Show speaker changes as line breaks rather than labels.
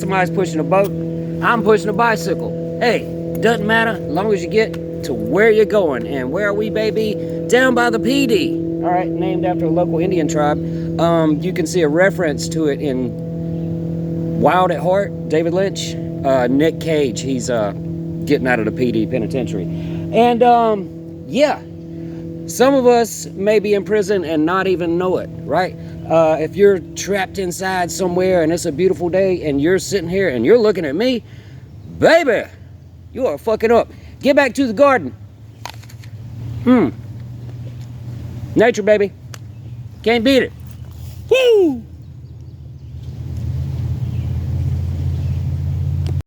somebody's pushing a boat. I'm pushing a bicycle. Hey, doesn't matter as long as you get to where you're going. And where are we, baby? Down by the PD. All right, named after a local Indian tribe. You can see a reference to it in Wild at Heart, David Lynch. Nick Cage, he's getting out of the PD penitentiary. And yeah, some of us may be in prison and not even know it, right? If you're trapped inside somewhere and it's a beautiful day and you're sitting here and you're looking at me, baby, you are fucking up. Get back to the garden. Nature, baby. Can't beat it. Woo!